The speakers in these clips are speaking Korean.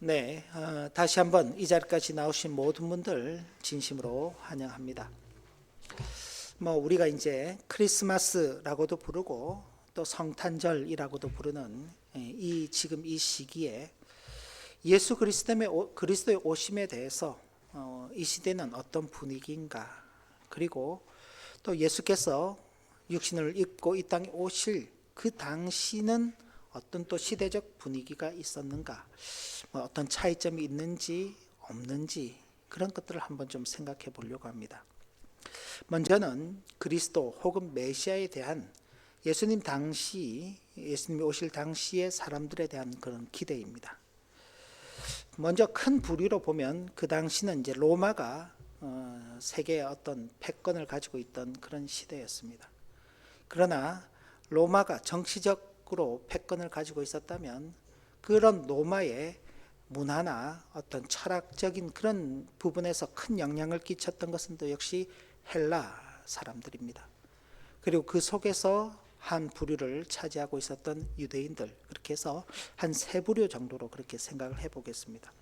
네, 다시 한번 이 자리까지 나오신 모든 분들 진심으로 환영합니다. 우리가 이제 크리스마스라고도 부르고 또 성탄절이라고도 부르는 지금 이 시기에 예수 그리스도의 오심에 대해서 이 시대는 어떤 분위기인가, 그리고 또 예수께서 육신을 입고 이 땅에 오실 그 당시는 어떤 또 시대적 분위기가 있었는가, 어떤 차이점이 있는지 없는지 그런 것들을 한번 좀 생각해 보려고 합니다. 먼저는 그리스도 혹은 메시아에 대한 예수님이 오실 당시의 사람들에 대한 그런 기대입니다. 먼저 큰 부류로 보면 그 당시는 이제 로마가 세계의 어떤 패권을 가지고 있던 그런 시대였습니다. 그러나 로마가 정치적으로 패권을 가지고 있었다면 그런 로마의 문화나 어떤 철학적인 그런 부분에서 큰 영향을 끼쳤던 것은 또 역시 헬라 사람들입니다. 그리고 그 속에서 한 부류를 차지하고 있었던 유대인들, 그렇게 해서 한 세 부류 정도로 그렇게 생각을 해보겠습니다.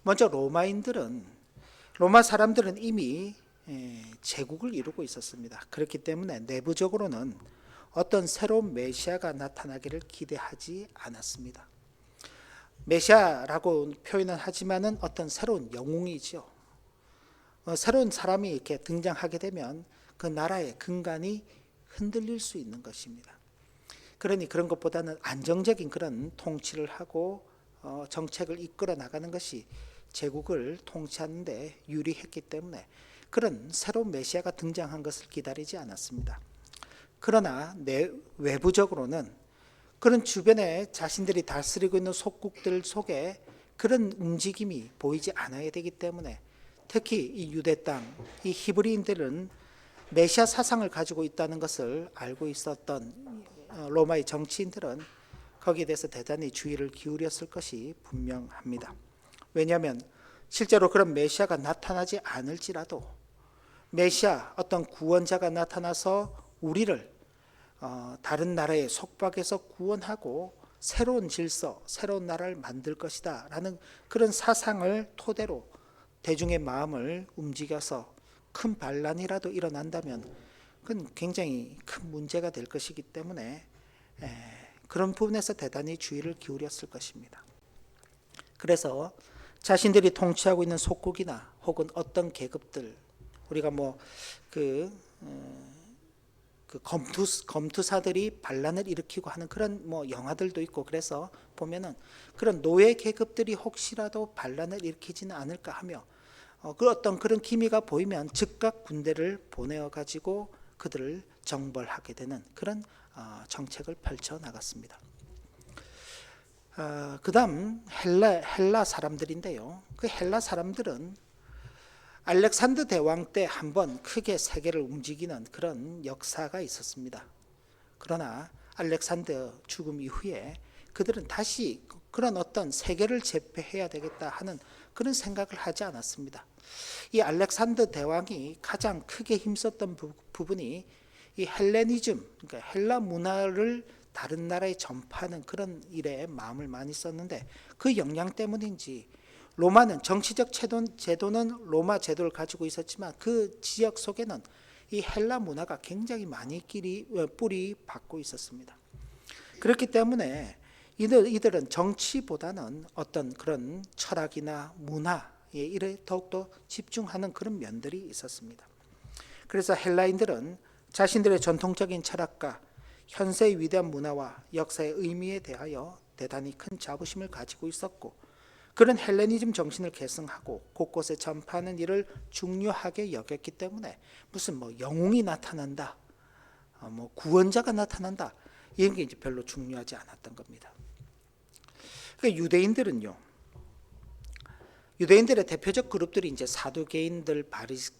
먼저 로마 사람들은 이미 제국을 이루고 있었습니다. 그렇기 때문에 내부적으로는 어떤 새로운 메시아가 나타나기를 기대하지 않았습니다. 메시아라고 표현은 하지만은 어떤 새로운 영웅이죠. 새로운 사람이 이렇게 등장하게 되면 그 나라의 근간이 흔들릴 수 있는 것입니다. 그러니 그런 것보다는 안정적인 그런 통치를 하고 정책을 이끌어 나가는 것이 제국을 통치하는 데 유리했기 때문에 그런 새로운 메시아가 등장한 것을 기다리지 않았습니다. 그러나 외부적으로는 그런 주변에 자신들이 다스리고 있는 속국들 속에 그런 움직임이 보이지 않아야 되기 때문에 특히 이 유대 땅, 이 히브리인들은 메시아 사상을 가지고 있다는 것을 알고 있었던 로마의 정치인들은 거기에 대해서 대단히 주의를 기울였을 것이 분명합니다. 왜냐하면 실제로 그런 메시아가 나타나지 않을지라도 메시아, 어떤 구원자가 나타나서 우리를 다른 나라의 속박에서 구원하고 새로운 질서, 새로운 나라를 만들 것이다 라는 그런 사상을 토대로 대중의 마음을 움직여서 큰 반란이라도 일어난다면 그건 굉장히 큰 문제가 될 것이기 때문에 그런 부분에서 대단히 주의를 기울였을 것입니다. 그래서 자신들이 통치하고 있는 속국이나 혹은 어떤 계급들, 우리가 검투사들이 반란을 일으키고 하는 그런 영화들도 있고, 그래서 보면은 그런 노예 계급들이 혹시라도 반란을 일으키지는 않을까 하며 그 어떤 그런 기미가 보이면 즉각 군대를 보내어 가지고 그들을 정벌하게 되는 그런 정책을 펼쳐 나갔습니다. 그 다음 헬라 사람들인데요. 그 헬라 사람들은 알렉산더 대왕 때 한번 크게 세계를 움직이는 그런 역사가 있었습니다. 그러나 알렉산더 죽음 이후에 그들은 다시 그런 어떤 세계를 제패해야 되겠다 하는 그런 생각을 하지 않았습니다. 이 알렉산더 대왕이 가장 크게 힘썼던 부분이 이 헬레니즘, 그러니까 헬라 문화를 다른 나라에 전파하는 그런 일에 마음을 많이 썼는데 그 영향 때문인지 로마는 정치적 제도는 로마 제도를 가지고 있었지만 그 지역 속에는 이 헬라 문화가 굉장히 많이 뿌리 박고 있었습니다. 그렇기 때문에 이들은 정치보다는 어떤 그런 철학이나 문화에 일에 더욱더 집중하는 그런 면들이 있었습니다. 그래서 헬라인들은 자신들의 전통적인 철학과 현세의 위대한 문화와 역사의 의미에 대하여 대단히 큰 자부심을 가지고 있었고, 그런 헬레니즘 정신을 계승하고 곳곳에 전파하는 일을 중요하게 여겼기 때문에 무슨 영웅이 나타난다, 구원자가 나타난다, 이런 게 이제 별로 중요하지 않았던 겁니다. 그러니까 유대인들의 대표적 그룹들이 이제 사두개인들,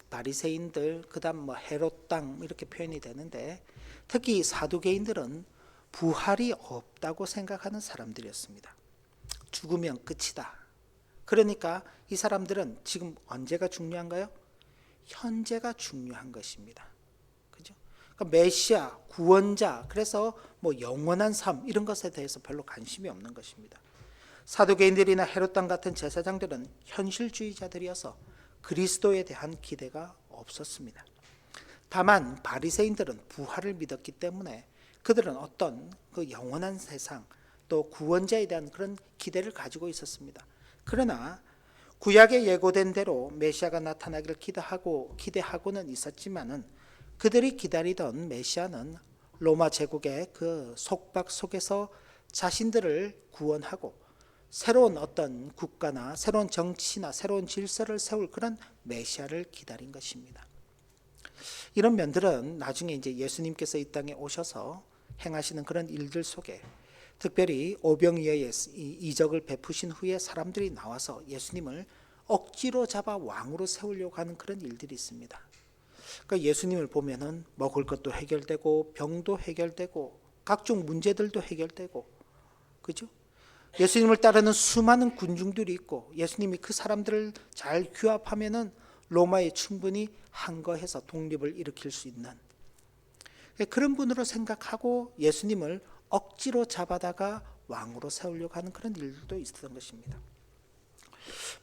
바리새인들, 그다음 헤롯 땅 이렇게 표현이 되는데, 특히 사두개인들은 부활이 없다고 생각하는 사람들이었습니다. 죽으면 끝이다. 그러니까 이 사람들은 지금 언제가 중요한가요? 현재가 중요한 것입니다. 그죠? 그러니까 메시아, 구원자, 그래서 영원한 삶 이런 것에 대해서 별로 관심이 없는 것입니다. 사두개인들이나 헤롯 왕 같은 제사장들은 현실주의자들이어서 그리스도에 대한 기대가 없었습니다. 다만 바리새인들은 부활을 믿었기 때문에 그들은 어떤 그 영원한 세상 또 구원자에 대한 그런 기대를 가지고 있었습니다. 그러나 구약에 예고된 대로 메시아가 나타나기를 기대하고는 있었지만은 그들이 기다리던 메시아는 로마 제국의 그 속박 속에서 자신들을 구원하고 새로운 어떤 국가나 새로운 정치나 새로운 질서를 세울 그런 메시아를 기다린 것입니다. 이런 면들은 나중에 이제 예수님께서 이 땅에 오셔서 행하시는 그런 일들 속에 특별히 오병이어의 이적을 베푸신 후에 사람들이 나와서 예수님을 억지로 잡아 왕으로 세우려고 하는 그런 일들이 있습니다. 그러니까 예수님을 보면은 먹을 것도 해결되고 병도 해결되고 각종 문제들도 해결되고, 그죠? 예수님을 따르는 수많은 군중들이 있고 예수님이 그 사람들을 잘 규합하면은 로마에 충분히 항거해서 독립을 일으킬 수 있는 그런 분으로 생각하고 예수님을 억지로 잡아다가 왕으로 세우려고 하는 그런 일도 있었던 것입니다.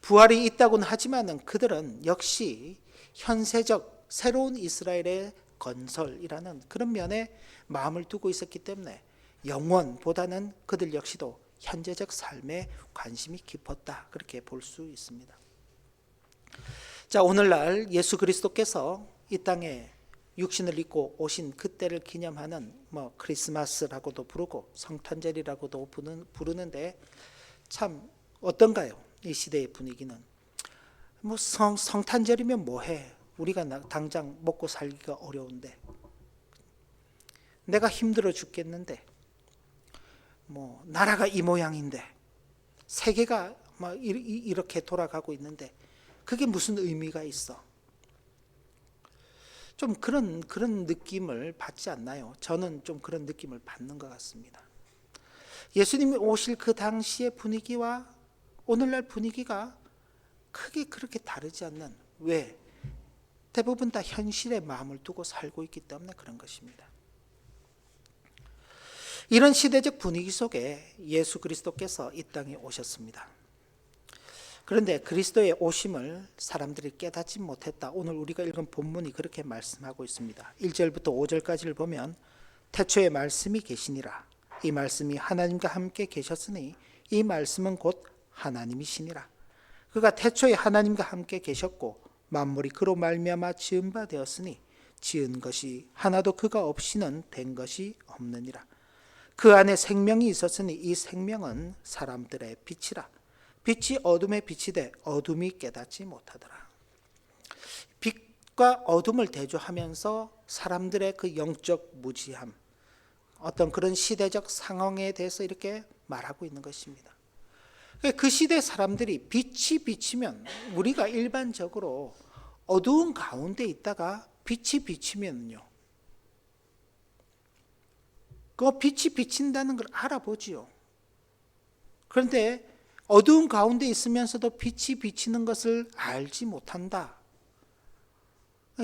부활이 있다고는 하지만은 그들은 역시 현세적 새로운 이스라엘의 건설이라는 그런 면에 마음을 두고 있었기 때문에 영원보다는 그들 역시도 현재적 삶에 관심이 깊었다, 그렇게 볼 수 있습니다. 자, 오늘날 예수 그리스도께서 이 땅에 육신을 입고 오신 그때를 기념하는 크리스마스라고도 부르고 성탄절이라고도 부르는데 참 어떤가요? 이 시대의 분위기는 성탄절이면 뭐해? 우리가 당장 먹고 살기가 어려운데, 내가 힘들어 죽겠는데, 나라가 이 모양인데, 세계가 이렇게 돌아가고 있는데 그게 무슨 의미가 있어? 좀 그런 느낌을 받지 않나요? 저는 좀 그런 느낌을 받는 것 같습니다. 예수님이 오실 그 당시의 분위기와 오늘날 분위기가 크게 그렇게 다르지 않는, 왜? 대부분 다 현실에 마음을 두고 살고 있기 때문에 그런 것입니다. 이런 시대적 분위기 속에 예수 그리스도께서 이 땅에 오셨습니다. 그런데 그리스도의 오심을 사람들이 깨닫지 못했다. 오늘 우리가 읽은 본문이 그렇게 말씀하고 있습니다. 1절부터 5절까지를 보면 태초에 말씀이 계시니라. 이 말씀이 하나님과 함께 계셨으니 이 말씀은 곧 하나님이시니라. 그가 태초에 하나님과 함께 계셨고 만물이 그로 말미암아 지은 바 되었으니 지은 것이 하나도 그가 없이는 된 것이 없느니라. 그 안에 생명이 있었으니 이 생명은 사람들의 빛이라. 빛이 어둠에 비치되 어둠이 깨닫지 못하더라. 빛과 어둠을 대조하면서 사람들의 그 영적 무지함, 어떤 그런 시대적 상황에 대해서 이렇게 말하고 있는 것입니다. 그 시대 사람들이 빛이 비치면, 우리가 일반적으로 어두운 가운데 있다가 빛이 비치면요, 그 빛이 비친다는 걸 알아보지요. 그런데 어두운 가운데 있으면서도 빛이 비치는 것을 알지 못한다.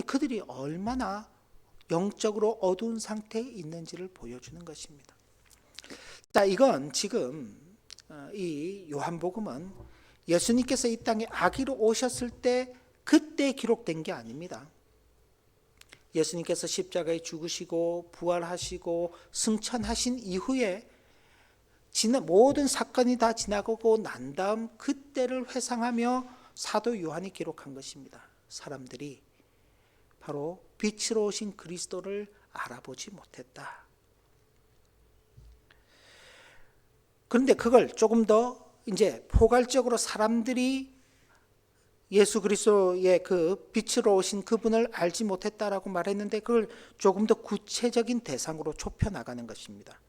그들이 얼마나 영적으로 어두운 상태에 있는지를 보여주는 것입니다. 자, 이건 지금 이 요한복음은 예수님께서 이 땅에 아기로 오셨을 때 그때 기록된 게 아닙니다. 예수님께서 십자가에 죽으시고 부활하시고 승천하신 이후에 모든 사건이 다 지나가고 난 다음 그때를 회상하며 사도 요한이 기록한 것입니다. 사람들이 바로 빛으로 오신 그리스도를 알아보지 못했다. 그런데 그걸 조금 더 이제 포괄적으로 사람들이 예수 그리스도의 그 빛으로 오신 그분을 알지 못했다라고 말했는데 그걸 조금 더 구체적인 대상으로 좁혀 나가는 것입니다.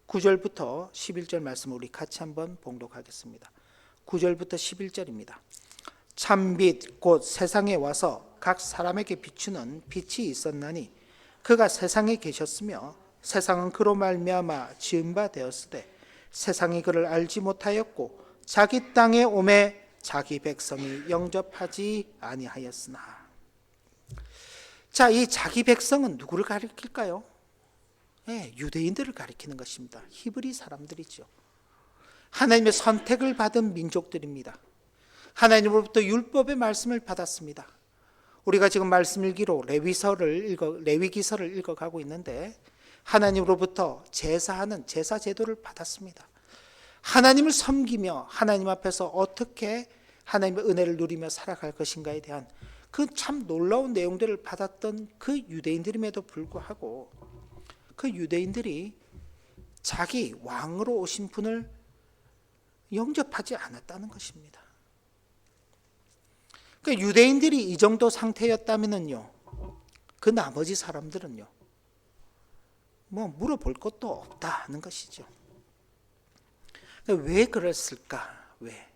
9절부터 11절 말씀을 우리 같이 한번 봉독하겠습니다. 9절부터 11절입니다. 참빛 곧 세상에 와서 각 사람에게 비추는 빛이 있었나니 그가 세상에 계셨으며 세상은 그로 말미암아 지은 바 되었으되 세상이 그를 알지 못하였고 자기 땅에 오매 자기 백성이 영접하지 아니하였으나. 자, 이 자기 백성은 누구를 가리킬까요? 네, 유대인들을 가리키는 것입니다. 히브리 사람들이죠. 하나님의 선택을 받은 민족들입니다. 하나님으로부터 율법의 말씀을 받았습니다. 우리가 지금 말씀 일기로 레위기서를 읽어가고 있는데 하나님으로부터 제사하는 제사 제도를 받았습니다. 하나님을 섬기며 하나님 앞에서 어떻게 하나님의 은혜를 누리며 살아갈 것인가에 대한 그 참 놀라운 내용들을 받았던 그 유대인들임에도 불구하고 그 유대인들이 자기 왕으로 오신 분을 영접하지 않았다는 것입니다. 그러니까 유대인들이 이 정도 상태였다면요, 그 나머지 사람들은요, 뭐 물어볼 것도 없다는 것이죠. 왜 그랬을까? 왜?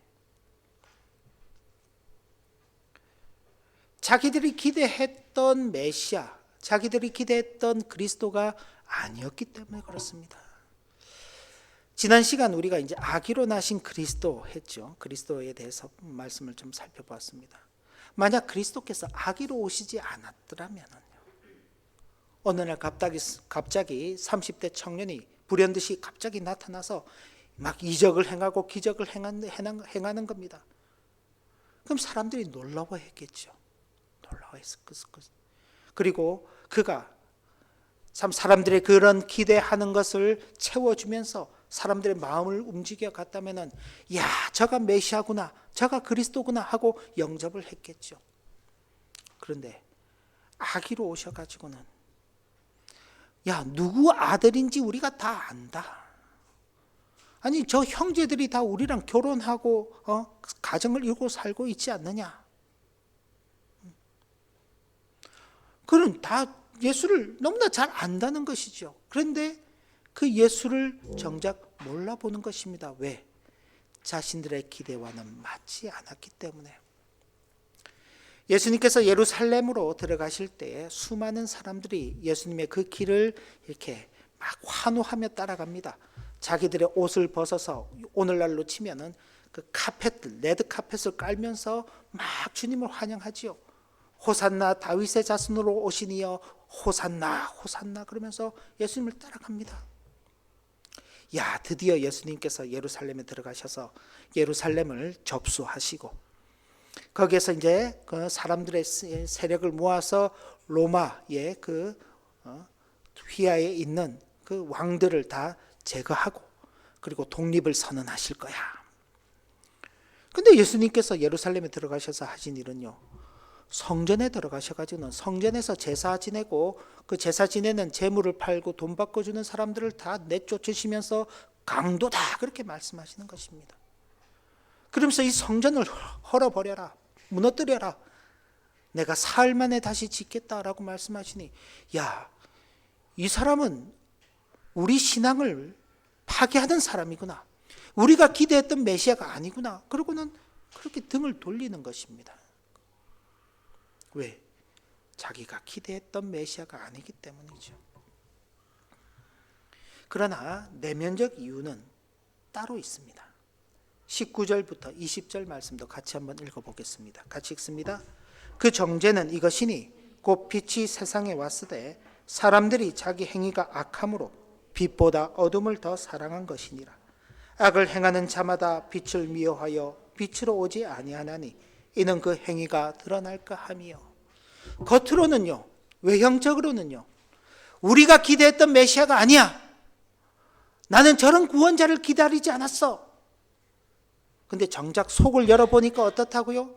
자기들이 기대했던 메시아, 자기들이 기대했던 그리스도가 아니었기 때문에 그렇습니다. 지난 시간 우리가 이제 아기로 나신 그리스도 했죠. 그리스도에 대해서 말씀을 좀 살펴봤습니다. 만약 그리스도께서 아기로 오시지 않았더라면요, 어느 날 갑자기 30대 청년이 불현듯이 갑자기 나타나서 막 이적을 행하고 기적을 행하는 겁니다. 그럼 사람들이 놀라워했겠죠. 놀라워했을 것을. 그리고 그가 참 사람들의 그런 기대하는 것을 채워주면서 사람들의 마음을 움직여 갔다면은, 야, 저가 메시아구나, 저가 그리스도구나 하고 영접을 했겠죠. 그런데 아기로 오셔가지고는, 야, 누구 아들인지 우리가 다 안다. 아니, 저 형제들이 다 우리랑 결혼하고 가정을 이루고 살고 있지 않느냐. 그는 다 예수를 너무나 잘 안다는 것이죠. 그런데 그 예수를 정작 몰라보는 것입니다. 왜? 자신들의 기대와는 맞지 않았기 때문에. 예수님께서 예루살렘으로 들어가실 때 수많은 사람들이 예수님의 그 길을 이렇게 막 환호하며 따라갑니다. 자기들의 옷을 벗어서 오늘날로 치면은 그 카펫들, 레드 카펫을 깔면서 막 주님을 환영하지요. 호산나 다윗의 자손으로 오시니여 호산나 호산나 그러면서 예수님을 따라갑니다. 야, 드디어 예수님께서 예루살렘에 들어가셔서 예루살렘을 접수하시고 거기에서 이제 그 사람들의 세력을 모아서 로마의 그 휘하에 있는 그 왕들을 다 제거하고 그리고 독립을 선언하실 거야. 근데 예수님께서 예루살렘에 들어가셔서 하신 일은요, 성전에 들어가셔가지고는 성전에서 제사 지내고 그 제사 지내는 재물을 팔고 돈 바꿔주는 사람들을 다 내쫓으시면서 강도다 그렇게 말씀하시는 것입니다. 그러면서 이 성전을 헐어버려라, 무너뜨려라, 내가 사흘 만에 다시 짓겠다라고 말씀하시니, 야, 이 사람은 우리 신앙을 파괴하는 사람이구나, 우리가 기대했던 메시아가 아니구나, 그러고는 그렇게 등을 돌리는 것입니다. 왜? 자기가 기대했던 메시아가 아니기 때문이죠. 그러나 내면적 이유는 따로 있습니다. 19절부터 20절 말씀도 같이 한번 읽어보겠습니다. 같이 읽습니다. 그 정죄는 이것이니 곧 빛이 세상에 왔으되 사람들이 자기 행위가 악함으로 빛보다 어둠을 더 사랑한 것이니라. 악을 행하는 자마다 빛을 미워하여 빛으로 오지 아니하나니 이는 그 행위가 드러날까 함이요. 겉으로는요, 외형적으로는요, 우리가 기대했던 메시아가 아니야, 나는 저런 구원자를 기다리지 않았어. 근데 정작 속을 열어보니까 어떻다고요?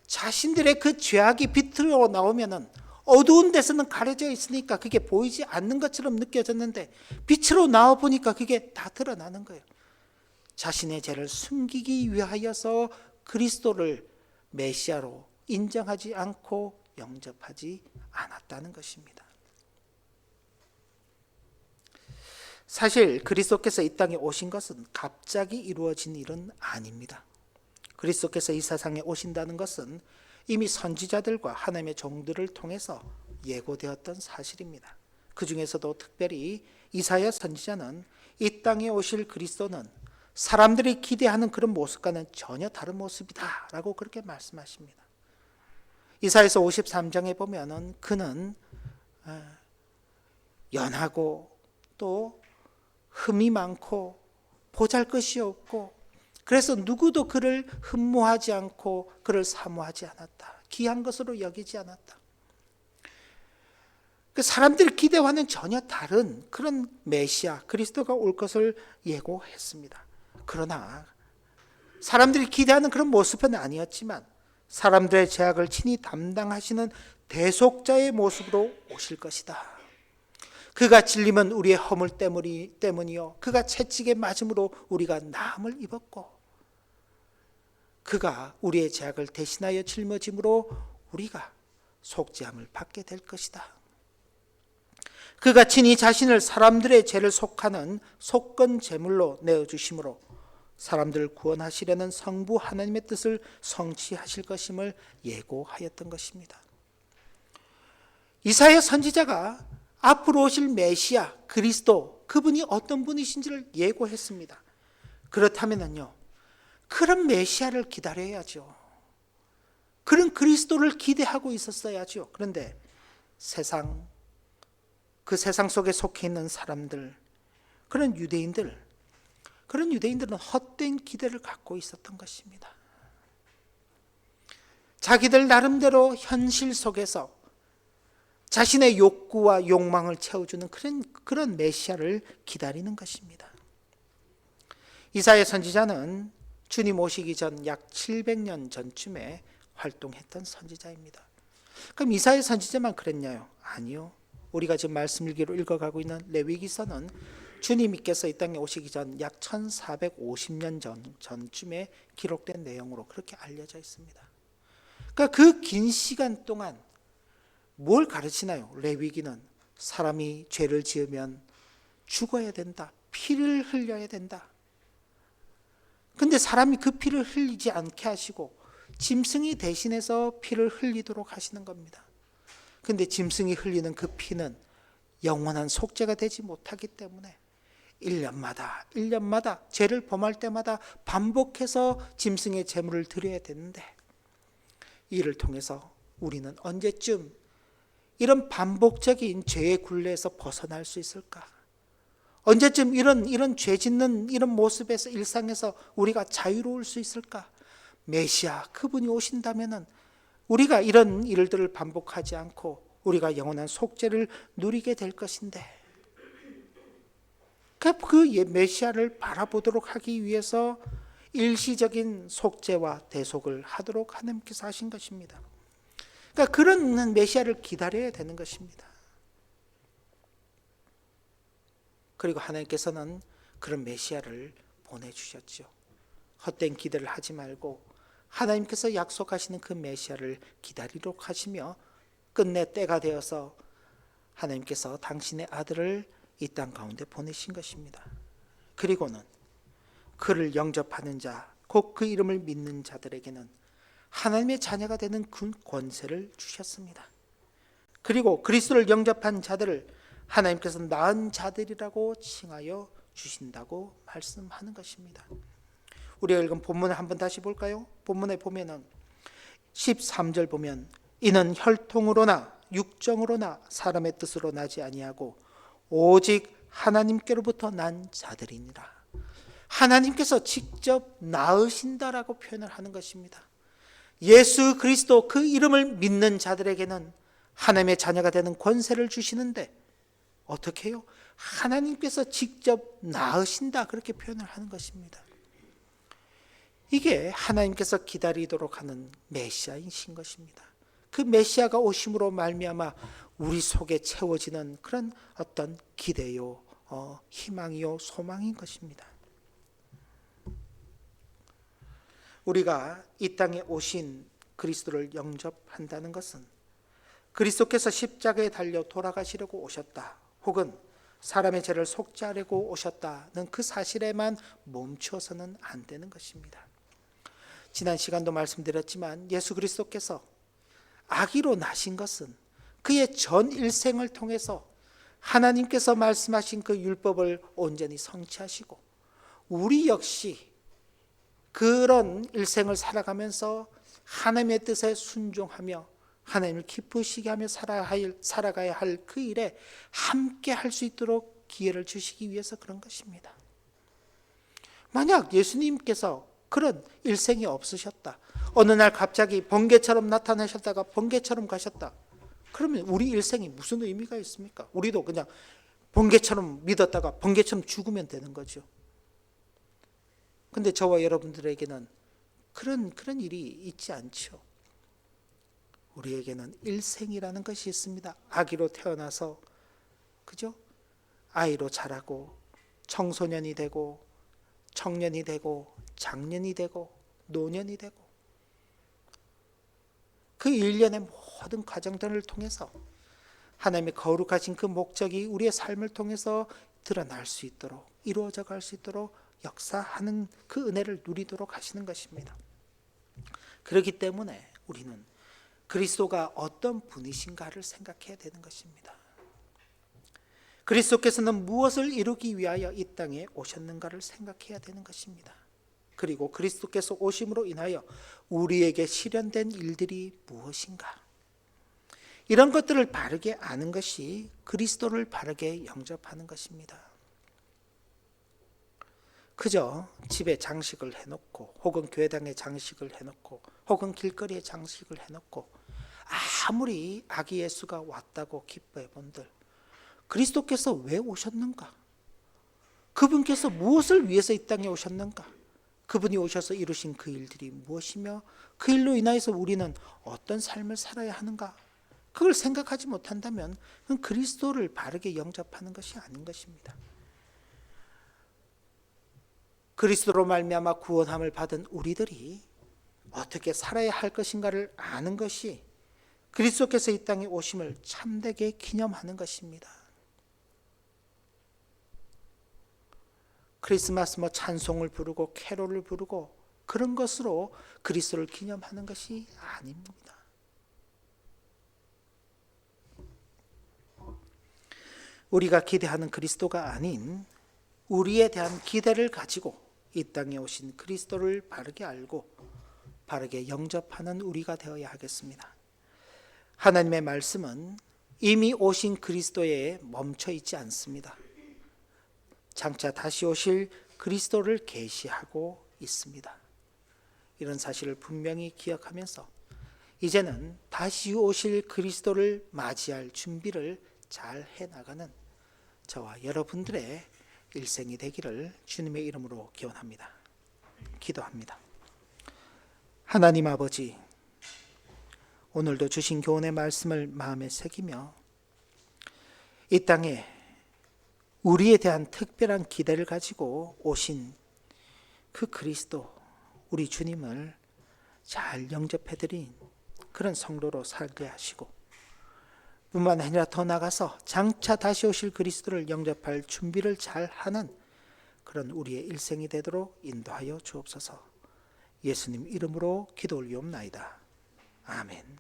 자신들의 그 죄악이 빛으로 나오면은 어두운 데서는 가려져 있으니까 그게 보이지 않는 것처럼 느껴졌는데 빛으로 나와 보니까 그게 다 드러나는 거예요. 자신의 죄를 숨기기 위하여서 그리스도를 메시아로 인정하지 않고 영접하지 않았다는 것입니다. 사실 그리스도께서 이 땅에 오신 것은 갑자기 이루어진 일은 아닙니다. 그리스도께서 이 세상에 오신다는 것은 이미 선지자들과 하나님의 종들을 통해서 예고되었던 사실입니다. 그 중에서도 특별히 이사야 선지자는 이 땅에 오실 그리스도는 사람들이 기대하는 그런 모습과는 전혀 다른 모습이다 라고 그렇게 말씀하십니다. 이사야서 53장에 보면은 그는 연하고 또 흠이 많고 보잘것이 없고, 그래서 누구도 그를 흠모하지 않고 그를 사모하지 않았다. 귀한 것으로 여기지 않았다. 그 사람들의 기대와는 전혀 다른 그런 메시아 그리스도가 올 것을 예고했습니다. 그러나 사람들이 기대하는 그런 모습은 아니었지만 사람들의 죄악을 친히 담당하시는 대속자의 모습으로 오실 것이다. 그가 질림은 우리의 허물 때문이요 그가 채찍에 맞음으로 우리가 나음을 입었고, 그가 우리의 죄악을 대신하여 짊어짐으로 우리가 속죄함을 받게 될 것이다. 그가 친히 자신을 사람들의 죄를 속하는 속건 제물로 내어주심으로 사람들을 구원하시려는 성부 하나님의 뜻을 성취하실 것임을 예고하였던 것입니다. 이사야 선지자가 앞으로 오실 메시아 그리스도, 그분이 어떤 분이신지를 예고했습니다. 그렇다면요, 그런 메시아를 기다려야죠. 그런 그리스도를 기대하고 있었어야죠. 그런데 그 세상 속에 속해 있는 사람들, 그런 유대인들은 헛된 기대를 갖고 있었던 것입니다. 자기들 나름대로 현실 속에서 자신의 욕구와 욕망을 채워주는 그런 메시아를 기다리는 것입니다. 이사야 선지자는 주님 오시기 전 약 700년 전쯤에 활동했던 선지자입니다. 그럼 이사야 선지자만 그랬냐요? 아니요. 우리가 지금 말씀일기로 읽어가고 있는 레위기서는 주님께서 이 땅에 오시기 전 약 1450년 전쯤에 기록된 내용으로 그렇게 알려져 있습니다. 그러니까 그 긴 시간 동안 뭘 가르치나요? 레위기는 사람이 죄를 지으면 죽어야 된다. 피를 흘려야 된다. 근데 사람이 그 피를 흘리지 않게 하시고 짐승이 대신해서 피를 흘리도록 하시는 겁니다. 근데 짐승이 흘리는 그 피는 영원한 속죄가 되지 못하기 때문에 1년마다 죄를 범할 때마다 반복해서 짐승의 제물을 드려야 되는데, 이를 통해서 우리는 언제쯤 이런 반복적인 죄의 굴레에서 벗어날 수 있을까? 언제쯤 이런 죄 짓는 이런 모습에서, 일상에서 우리가 자유로울 수 있을까? 메시아 그분이 오신다면은 우리가 이런 일들을 반복하지 않고 우리가 영원한 속죄를 누리게 될 것인데, 그 메시아를 바라보도록 하기 위해서 일시적인 속죄와 대속을 하도록 하나님께서 하신 것입니다. 그러니까 그런 메시아를 기다려야 되는 것입니다. 그리고 하나님께서는 그런 메시아를 보내주셨죠. 헛된 기대를 하지 말고 하나님께서 약속하시는 그 메시아를 기다리도록 하시며, 끝내 때가 되어서 하나님께서 당신의 아들을 이 땅 가운데 보내신 것입니다. 그리고는 그를 영접하는 자, 곧 그 이름을 믿는 자들에게는 하나님의 자녀가 되는 그 권세를 주셨습니다. 그리고 그리스도를 영접한 자들을 하나님께서 나은 자들이라고 칭하여 주신다고 말씀하는 것입니다. 우리가 읽은 본문을 한번 다시 볼까요? 본문에 보면은 13절 보면, 이는 혈통으로나 육정으로나 사람의 뜻으로 나지 아니하고 오직 하나님께로부터 난 자들이니라. 하나님께서 직접 낳으신다라고 표현을 하는 것입니다. 예수 그리스도 그 이름을 믿는 자들에게는 하나님의 자녀가 되는 권세를 주시는데, 어떻게 해요? 하나님께서 직접 낳으신다, 그렇게 표현을 하는 것입니다. 이게 하나님께서 기다리도록 하는 메시아이신 것입니다. 그 메시아가 오심으로 말미암아 우리 속에 채워지는 그런 어떤 기대요, 희망이요, 소망인 것입니다. 우리가 이 땅에 오신 그리스도를 영접한다는 것은 그리스도께서 십자가에 달려 돌아가시려고 오셨다, 혹은 사람의 죄를 속죄하려고 오셨다는 그 사실에만 멈춰서는 안 되는 것입니다. 지난 시간도 말씀드렸지만 예수 그리스도께서 아기로 나신 것은 그의 전 일생을 통해서 하나님께서 말씀하신 그 율법을 온전히 성취하시고, 우리 역시 그런 일생을 살아가면서 하나님의 뜻에 순종하며 하나님을 기쁘시게 하며 살아가야 할 그 일에 함께 할 수 있도록 기회를 주시기 위해서 그런 것입니다. 만약 예수님께서 그런 일생이 없으셨다, 어느 날 갑자기 번개처럼 나타나셨다가 번개처럼 가셨다, 그러면 우리 일생이 무슨 의미가 있습니까? 우리도 그냥 번개처럼 믿었다가 번개처럼 죽으면 되는 거죠. 근데 저와 여러분들에게는 그런 일이 있지 않죠. 우리에게는 일생이라는 것이 있습니다. 아기로 태어나서, 그죠? 아이로 자라고 청소년이 되고 청년이 되고 장년이 되고 노년이 되고, 그 일련의 모든 과정들을 통해서 하나님의 거룩하신 그 목적이 우리의 삶을 통해서 드러날 수 있도록, 이루어져 갈 수 있도록 역사하는 그 은혜를 누리도록 하시는 것입니다. 그렇기 때문에 우리는 그리스도가 어떤 분이신가를 생각해야 되는 것입니다. 그리스도께서는 무엇을 이루기 위하여 이 땅에 오셨는가를 생각해야 되는 것입니다. 그리고 그리스도께서 오심으로 인하여 우리에게 실현된 일들이 무엇인가, 이런 것들을 바르게 아는 것이 그리스도를 바르게 영접하는 것입니다. 그저 집에 장식을 해놓고, 혹은 교회당에 장식을 해놓고, 혹은 길거리에 장식을 해놓고 아무리 아기 예수가 왔다고 기뻐해 본들, 그리스도께서 왜 오셨는가? 그분께서 무엇을 위해서 이 땅에 오셨는가? 그분이 오셔서 이루신 그 일들이 무엇이며 그 일로 인하여서 우리는 어떤 삶을 살아야 하는가? 그걸 생각하지 못한다면 그건 그리스도를 바르게 영접하는 것이 아닌 것입니다. 그리스도로 말미암아 구원함을 받은 우리들이 어떻게 살아야 할 것인가를 아는 것이 그리스도께서 이 땅에 오심을 참되게 기념하는 것입니다. 크리스마스 찬송을 부르고 캐롤을 부르고 그런 것으로 그리스도를 기념하는 것이 아닙니다. 우리가 기대하는 그리스도가 아닌 우리에 대한 기대를 가지고 이 땅에 오신 그리스도를 바르게 알고 바르게 영접하는 우리가 되어야 하겠습니다. 하나님의 말씀은 이미 오신 그리스도에 멈춰 있지 않습니다. 장차 다시 오실 그리스도를 계시하고 있습니다. 이런 사실을 분명히 기억하면서 이제는 다시 오실 그리스도를 맞이할 준비를 잘 해나가는 저와 여러분들의 일생이 되기를 주님의 이름으로 기원합니다. 기도합니다. 하나님 아버지, 오늘도 주신 교훈의 말씀을 마음에 새기며 이 땅에 우리에 대한 특별한 기대를 가지고 오신 그 그리스도, 우리 주님을 잘 영접해드린 그런 성도로 살게 하시고, 뿐만 아니라 더 나아가서 장차 다시 오실 그리스도를 영접할 준비를 잘 하는 그런 우리의 일생이 되도록 인도하여 주옵소서. 예수님 이름으로 기도 올리옵나이다. 아멘.